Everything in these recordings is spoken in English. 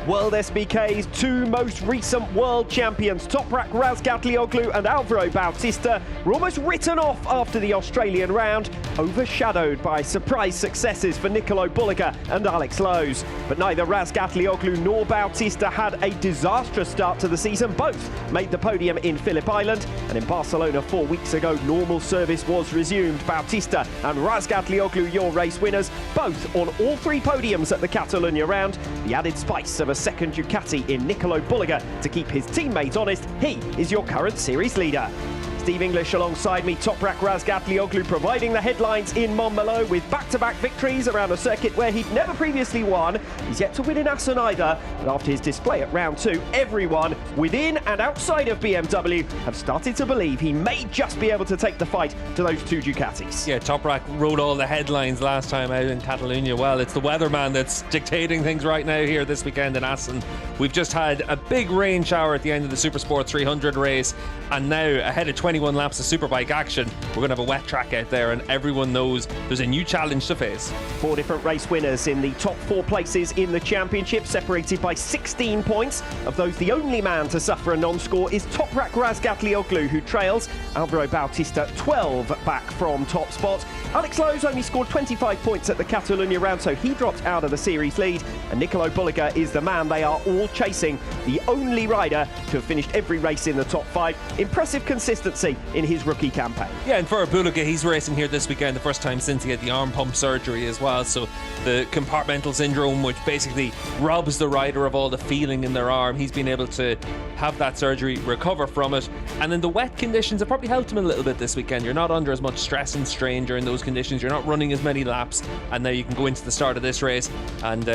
World SBK's two most recent world champions, Toprak Razgatlioglu and Alvaro Bautista, were almost written off after the Australian round, overshadowed by surprise successes for Nicolo Bulliger and Alex Lowes. But neither Razgatlioglu nor Bautista had a disastrous start to the season. Both made the podium in Phillip Island, and in Barcelona 4 weeks ago, normal service was resumed. Bautista and Razgatlioglu, your race winners, both on all three podiums at the Catalunya round. The added spice of a second Ducati in Nicolo Bulliger to keep his teammates honest. He is your current series leader. Steve English alongside me, Toprak Razgatlioglu providing the headlines in Montmeló with back-to-back victories around a circuit where he'd never previously won. He's yet to win in Assen either, but after his display at round 2, everyone within and outside of BMW have started to believe he may just be able to take the fight to those two Ducatis. Yeah, Toprak wrote all the headlines last time out in Catalunya. Well, it's the weatherman that's dictating things right now here this weekend in Assen. We've just had a big rain shower at the end of the Supersport 300 race, and now ahead of 21 laps of Superbike action, we're going to have a wet track out there, and everyone knows there's a new challenge to face. 4 different race winners in the top 4 places in the championship, separated by 16 points. Of those, the only man to suffer a non-score is Toprak Razgatlioglu, who trails Alvaro Bautista 12 back from top spot. Alex Lowes only scored 25 points at the Catalunya round, so he dropped out of the series lead. And Nicolo Bulliger is the man they are all chasing, the only rider to have finished every race in the top 5. Impressive consistency in his rookie campaign. Yeah, and for Bulliger, he's racing here this weekend, the first time since he had the arm pump surgery as well. So the compartmental syndrome, which basically robs the rider of all the feeling in their arm, he's been able to have that surgery, recover from it. And then the wet conditions have probably helped him a little bit this weekend. You're not under as much stress and strain during those conditions. You're not running as many laps, and now you can go into the start of this race. And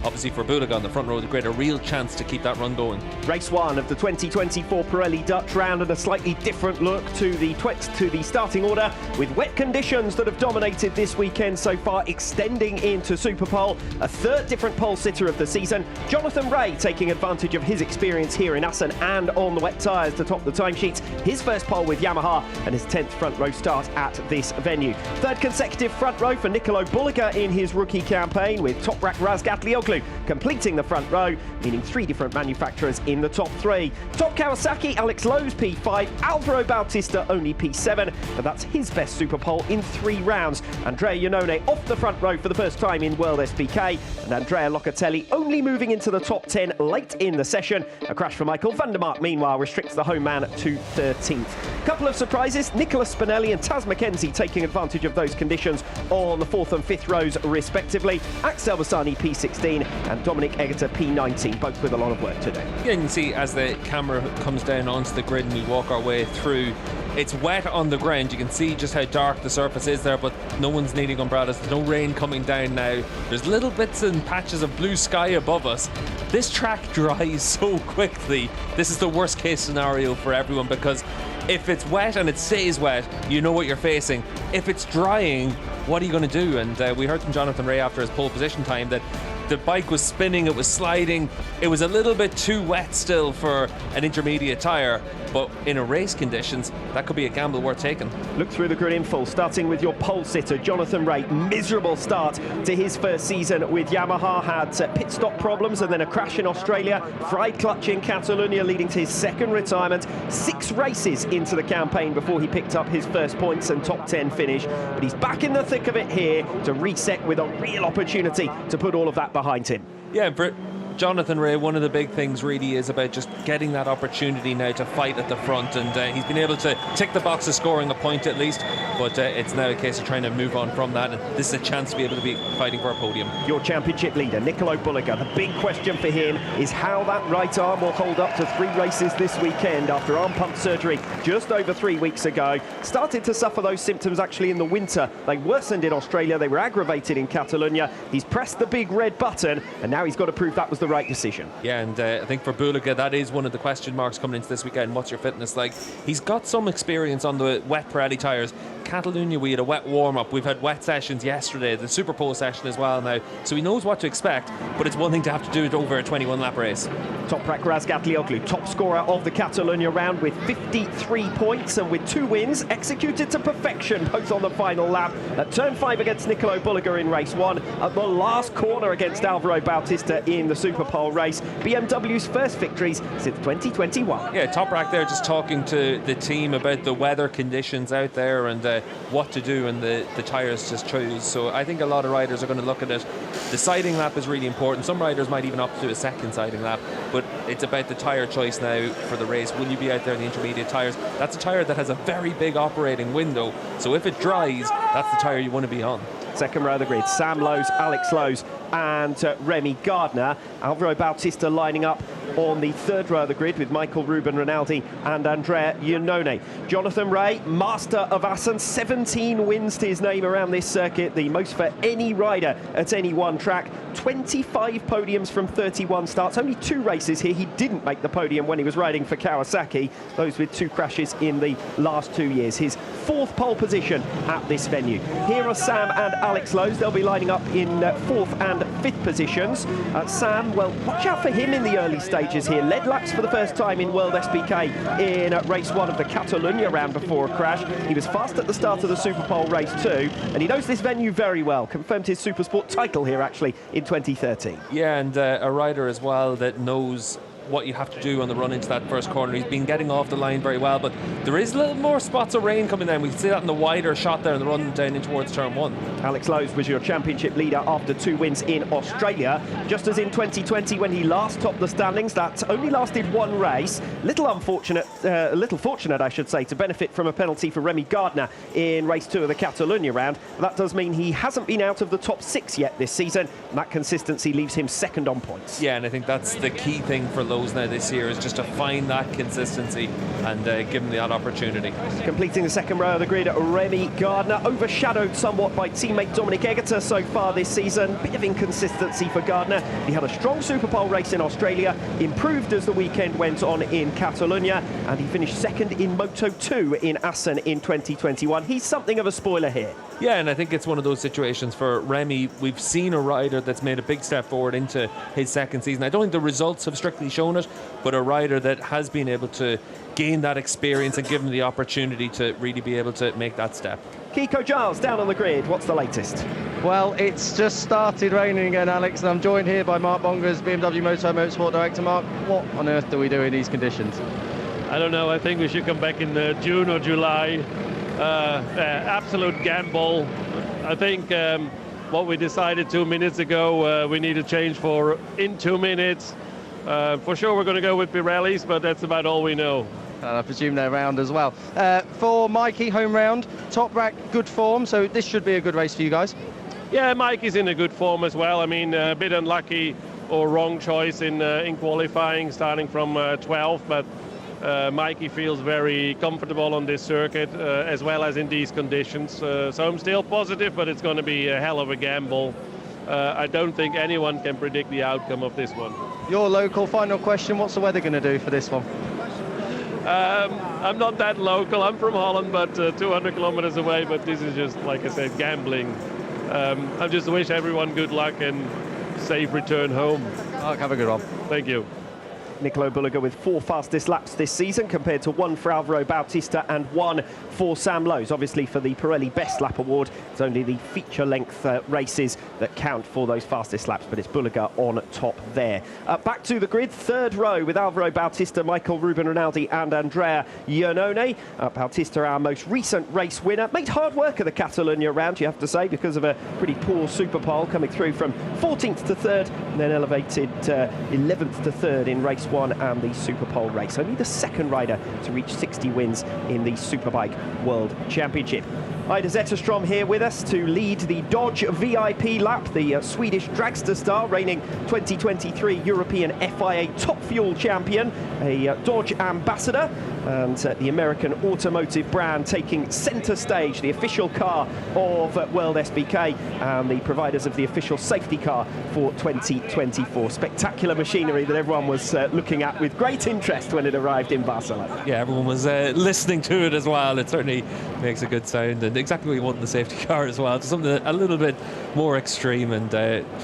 obviously for Bulliger on the front row, a real chance to keep that run going. Race 1 of the 2024 Pirelli Dutch round, and a slightly different look to the starting order, with wet conditions that have dominated this weekend so far, extending into Superpole. A third different pole sitter of the season, Jonathan Rea, taking advantage of his experience here in Assen and on the wet tyres to top the timesheets. His first pole with Yamaha and his 10th front row start at this venue. Third consecutive front row for Nicolo Bulliger in his rookie campaign, with Toprak Razgatlioglu completing the front row, meaning 3 different manufacturers in the top 3. Top Kawasaki, Alex Lowes P5, Alvaro Bautista only P7, but that's his best super pole in 3 rounds. Andrea Iannone off the front row for the first time in World SBK, and Andrea Locatelli only moving into the top 10 late in the session. A crash for Michael van der Mark, meanwhile, restricts the home man to 13th. Couple of surprises, Nicholas Spinelli and Taz McKenzie taking advantage of those conditions on the 4th and 5th rows respectively. Axel Bassani P16 and Dominic Egerter P19, both with a lot of work to do. Yeah, you can see as the camera comes down onto the grid and we walk our way through, it's wet on the ground. You can see just how dark the surface is there, but no one's needing umbrellas. There's no rain coming down now. There's little bits and patches of blue sky above us. This track dries so quickly. This is the worst case scenario for everyone, because if it's wet and it stays wet, you know what you're facing. If it's drying, what are you going to do? And we heard from Jonathan Rea after his pole position time that the bike was spinning, it was sliding, it was a little bit too wet still for an intermediate tyre, but in a race conditions, that could be a gamble worth taking. Look through the grid in full, starting with your pole sitter, Jonathan Rea. Miserable start to his first season with Yamaha, had pit stop problems and then a crash in Australia, fried clutch in Catalunya, leading to his second retirement. 6 races into the campaign before he picked up his first points and top 10 finish, but he's back in the thick of it here to reset with a real opportunity to put all of that behind him. Yeah, for Jonathan Rea, one of the big things really is about just getting that opportunity now to fight at the front, and he's been able to tick the box of scoring a point at least, but it's now a case of trying to move on from that, and this is a chance to be able to be fighting for a podium. Your championship leader, Nicolo Bulliger, the big question for him is how that right arm will hold up to 3 races this weekend after arm pump surgery just over 3 weeks ago. Started to suffer those symptoms actually in the winter. They worsened in Australia, they were aggravated in Catalunya. He's pressed the big red button, and now he's got to prove that was the right decision. Yeah, and I think for Bulliger, that is one of the question marks coming into this weekend. What's your fitness like? He's got some experience on the wet Pirelli tyres, Catalonia, we had a wet warm-up. We've had wet sessions yesterday, the Super Pole session as well now. So he knows what to expect, but it's one thing to have to do it over a 21-lap race. Toprak Razgatlioglu, top scorer of the Catalonia round with 53 points and with 2 wins, executed to perfection, both on the final lap at turn 5 against Nicolo Bulliger in race 1, at the last corner against Alvaro Bautista in the Super Pole race. BMW's first victories since 2021. Yeah, Toprak there just talking to the team about the weather conditions out there and what to do and the tyres just choose. So I think a lot of riders are going to look at it. The siding lap is really important. Some riders might even opt to do a second siding lap, but it's about the tyre choice now for the race. Will you be out there in the intermediate tyres? That's a tyre that has a very big operating window, so if it dries, that's the tyre you want to be on. Second row of the grid, Sam Lowes, Alex Lowes and Remy Gardner. Alvaro Bautista lining up on the third row of the grid with Michael Ruben Rinaldi and Andrea Iannone. Jonathan Rea, master of Assen, 17 wins to his name around this circuit, the most for any rider at any one track. 25 podiums from 31 starts, only 2 races here. He didn't make the podium when he was riding for Kawasaki, those with 2 crashes in the last 2 years. His 4th pole position at this venue. Here are Sam and Alex Lowes. They'll be lining up in 4th and 5th positions. Sam, well, watch out for him in the early stages here. Led laps for the first time in World SBK in race 1 of the Catalonia round before a crash. He was fast at the start of the Super Pole race too, and he knows this venue very well. Confirmed his Supersport title here actually in 2013. Yeah, and a rider as well that knows what you have to do on the run into that first corner. He's been getting off the line very well, but there is a little more spots of rain coming down. We can see that in the wider shot there in the run down in towards turn 1. Alex Lowes was your championship leader after 2 wins in Australia, just as in 2020 when he last topped the standings. That only lasted 1 race. Little fortunate, I should say, to benefit from a penalty for Remy Gardner in race 2 of the Catalonia round. That does mean he hasn't been out of the top 6 yet this season, and that consistency leaves him second on points. Yeah, and I think that's the key thing for Lowes now this year, is just to find that consistency and give him that opportunity. Completing the second row of the grid, Remy Gardner, overshadowed somewhat by teammate Dominic Egerter so far this season. Bit of inconsistency for Gardner. He had a strong Super Pole race in Australia, improved as the weekend went on in Catalonia, and he finished second in Moto 2 in Assen in 2021. He's something of a spoiler here. Yeah, and I think it's one of those situations for Remy. We've seen a rider that's made a big step forward into his second season. I don't think the results have strictly shown it, but a rider that has been able to gain that experience and give him the opportunity to really be able to make that step. Kiko Giles down on the grid. What's the latest? Well, it's just started raining again, Alex, and I'm joined here by Mark Bongers, BMW Motorsport Director. Mark, what on earth do we do in these conditions? I don't know. I think we should come back in June or July. Absolute gamble. I think what we decided 2 minutes ago, we need to change for in 2 minutes. For sure we're going to go with Pirellis, but that's about all we know. And I presume they're round as well. For Mikey, home round, Toprak, good form, so this should be a good race for you guys. Yeah, Mikey's in a good form as well. I mean, a bit unlucky or wrong choice in qualifying, starting from 12th, but Mikey feels very comfortable on this circuit as well as in these conditions. So I'm still positive, but it's going to be a hell of a gamble. I don't think anyone can predict the outcome of this one. Your local final question, what's the weather going to do for this one? I'm not that local. I'm from Holland, but 200 kilometers away. But this is just, like I said, gambling. I just wish everyone good luck and safe return home. Mark, have a good one. Thank you. Nicolo Bulliger with 4 fastest laps this season compared to 1 for Alvaro Bautista and 1 for Sam Lowes. Obviously for the Pirelli Best Lap Award, it's only the feature-length races that count for those fastest laps, but it's Bulliger on top there. Back to the grid, third row with Alvaro Bautista, Michael Ruben Rinaldi and Andrea Iannone. Bautista, our most recent race winner, made hard work of the Catalonia round, you have to say, because of a pretty poor Super Pole, coming through from 14th to 3rd and then elevated 11th to 3rd in race 1 and the Super Pole race. Only the second rider to reach 60 wins in the Superbike World Championship. Ida Zetterstrom here with us to lead the Dodge VIP lap, the Swedish dragster star, reigning 2023 European FIA Top Fuel champion, a Dodge ambassador, and the American automotive brand taking centre stage, the official car of World SBK and the providers of the official safety car for 2024. Spectacular machinery that everyone was looking at with great interest when it arrived in Barcelona. Yeah, everyone was listening to it as well. It certainly makes a good sound, and exactly what you want in the safety car as well. Just something a little bit more extreme. And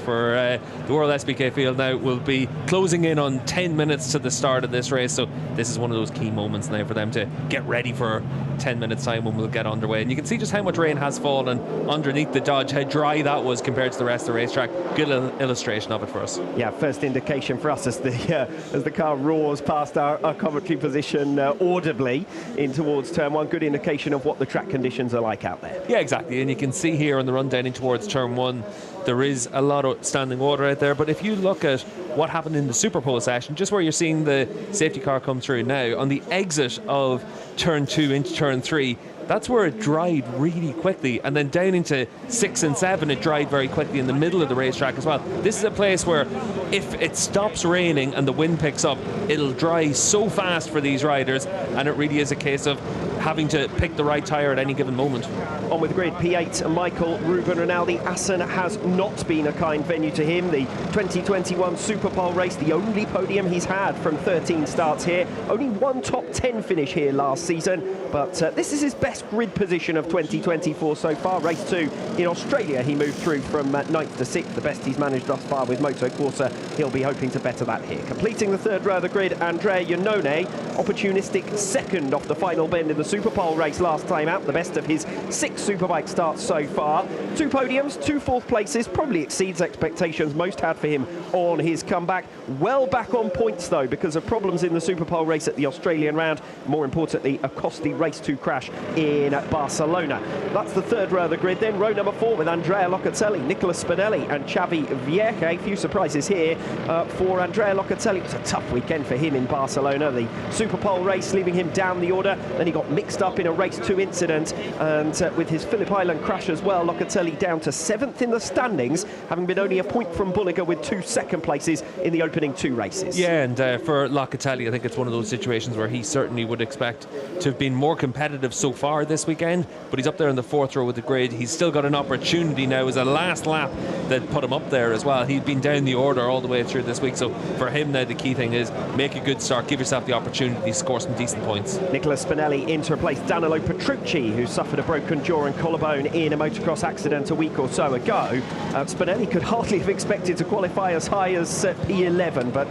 for the World SBK field now will be closing in on 10 minutes to the start of this race. So this is one of those key moments now for them to get ready for 10 minutes time when we'll get underway. And you can see just how much rain has fallen underneath the Dodge, how dry that was compared to the rest of the racetrack. Good illustration of it for us. Yeah, first indication for us as the car roars past our commentary position audibly in towards turn one. Good indication of what the track conditions are like out there. Yeah, exactly. And you can see here on the run down in towards turn one, there is a lot of standing water out there. But if you look at what happened in the Super Pole session, just where you're seeing the safety car come through now, on the exit of turn 2 into turn 3, that's where it dried really quickly, and then down into 6 and 7 it dried very quickly in the middle of the racetrack as well. This is a place where if it stops raining and the wind picks up, it'll dry so fast for these riders, and it really is a case of having to pick the right tyre at any given moment. On with the grid, P8, Michael Ruben Rinaldi. Assen has not been a kind venue to him. The 2021 Super Pole race, the only podium he's had from 13 starts here. Only one top 10 finish here last season, but this is his best grid position of 2024 so far. Race 2 in Australia, he moved through from 9th to 6th, the best he's managed thus far with Moto Corsa. He'll be hoping to better that here. Completing the third row of the grid, Andrea Iannone, opportunistic second off the final bend in the Super Pole race last time out, the best of his 6 Superbike starts so far. 2 podiums, 2 fourth places, probably exceeds expectations most had for him on his comeback. Well back on points though because of problems in the Super Pole race at the Australian round. More importantly, a costly race 2 crash in Barcelona. That's the third row of the grid. Then row number 4 with Andrea Locatelli, Nicola Spinelli and Xavi Vierge. Few surprises here for Andrea Locatelli. It was a tough weekend for him in Barcelona. The Super Pole race leaving him down the order. Then he got mixed up in a race 2 incident, and with his Phillip Island crash as well, Locatelli down to 7th in the standings, having been only a point from Bulliger with 2 second places in the opening 2 races. Yeah, and for Locatelli, I think it's one of those situations where he certainly would expect to have been more competitive so far this weekend, but he's up there in the 4th row with the grid. He's still got an opportunity now as a last lap that put him up there as well. He'd been down the order all the way through this week, so for him now the key thing is make a good start, give yourself the opportunity to score some decent points. Nicola Spinelli in to replace Danilo Petrucci, who suffered a broken jaw and collarbone in a motocross accident a week or so ago. Spinelli could hardly have expected to qualify as high as P11, but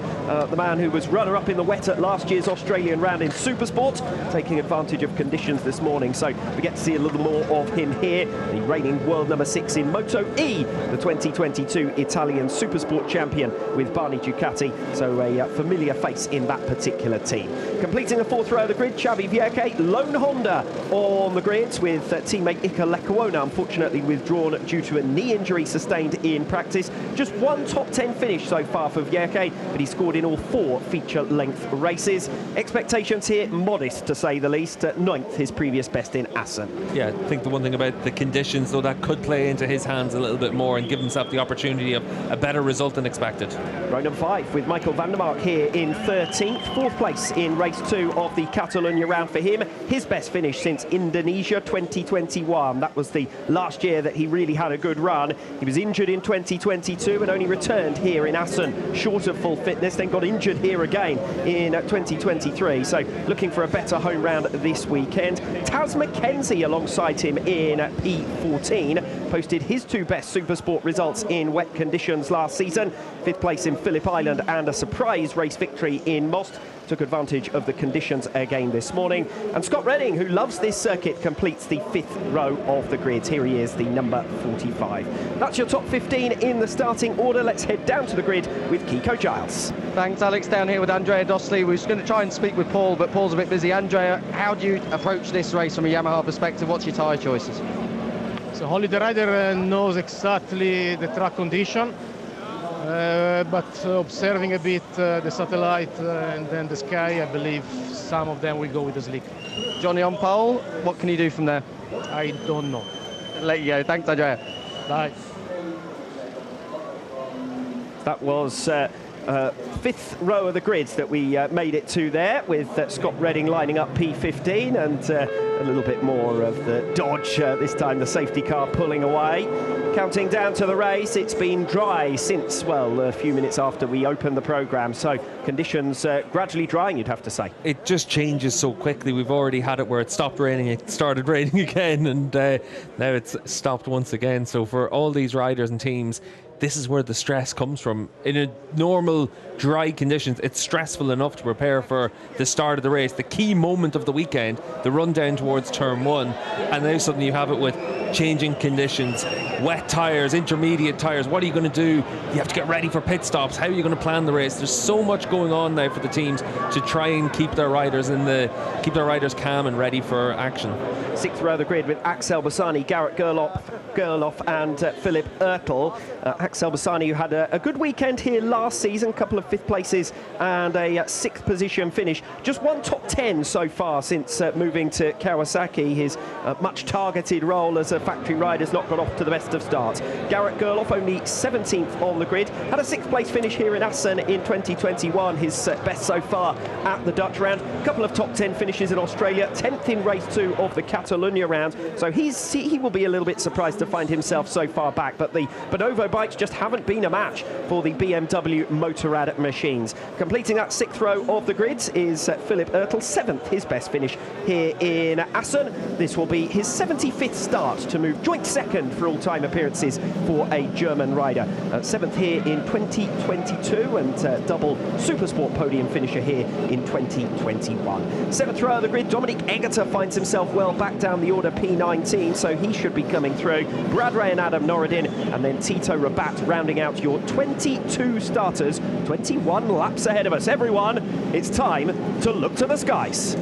the man who was runner-up in the wet at last year's Australian round in Supersport, taking advantage of conditions this morning, so we get to see a little more of him here. The reigning world number 6 in Moto E, the 2022 Italian Supersport champion with Barni Ducati, so a familiar face in that particular team. Completing the 4th row of the grid, Xavi Vierge, lone Honda on the grid with teammate Iker Lecuona unfortunately withdrawn due to a knee injury sustained in practice. Just 1 top 10 finish so far for Vierge, but he scored in all 4 feature-length races. Expectations here modest to say the least. 9th, his previous best in Assen. Yeah, I think the one thing about the conditions though, that could play into his hands a little bit more and give himself the opportunity of a better result than expected. Row number 5 with Michael van der Mark here in 13th, 4th place in race 2 of the Catalonia round for him. His best finish since Indonesia 2021. That was the last year that he really had a good run. He was injured in 2022 and only returned here in Assen short of full fitness, then got injured here again in 2023. So looking for a better home round this weekend. Taz McKenzie alongside him in P14 posted his 2 best Supersport results in wet conditions last season. 5th place in Phillip Island and a surprise race victory in Most. Took advantage of the conditions again this morning. And Scott Redding, who loves this circuit, completes the 5th row of the grid. Here he is, the number 45. That's your top 15 in the starting order. Let's head down to the grid with Kiko Giles. Thanks, Alex. Down here with Andrea Dostley. We're just going to try and speak with Paul, but Paul's a bit busy. Andrea, how do you approach this race from a Yamaha perspective? What's your tyre choices? So only the rider knows exactly the track condition, but observing a bit the satellite and then the sky, I believe some of them will go with the slick. Johnny on pole, what can you do from there? I don't know. Let you go. Thanks, Andrea. Bye. That was fifth row of the grids that we made it to there, with Scott Redding lining up P15 and a little bit more of the dodge, this time the safety car pulling away. Counting down to the race, it's been dry since, well, a few minutes after we opened the programme, so conditions gradually drying, you'd have to say. It just changes so quickly. We've already had it where it stopped raining, it started raining again, and now it's stopped once again. So for all these riders and teams, this is where the stress comes from. In a normal dry conditions, it's stressful enough to prepare for the start of the race, the key moment of the weekend, the run down towards turn one, and now suddenly you have it with changing conditions, wet tyres, intermediate tyres. What are you going to do? You have to get ready for pit stops. How are you going to plan the race? There's so much going on now for the teams to try and keep their riders calm and ready for action. Sixth row of the grid with Axel Bassani, Garrett Gerloff and Philip Ertl. Axel Bassani, who had a good weekend here last season, a couple of fifth places and a sixth position finish. Just one top 10 so far since moving to Kawasaki. His much targeted role as a factory rider has not got off to the best of starts. Garrett Gerloff only 17th on the grid, had a sixth place finish here in Assen in 2021, his best so far at the Dutch round. A couple of top 10 finishes in Australia, 10th in race 2 of the Catalonia round, so he will be a little bit surprised to find himself so far back, but the Bonovo bikes just haven't been a match for the BMW Motorrad machines. Completing that sixth row of the grids is Philip Ertl, 7th, his best finish here in Assen. This will be his 75th start to move joint second for all-time appearances for a German rider. 7th here in 2022 and double Supersport podium finisher here in 2021. 7th row of the grid, Dominic Egerter finds himself well back down the order, P19, so he should be coming through. Brad Ray and Adam Norridin, and then Tito Rabat rounding out your 22 starters, 21 laps ahead of us. Everyone, it's time to look to the skies.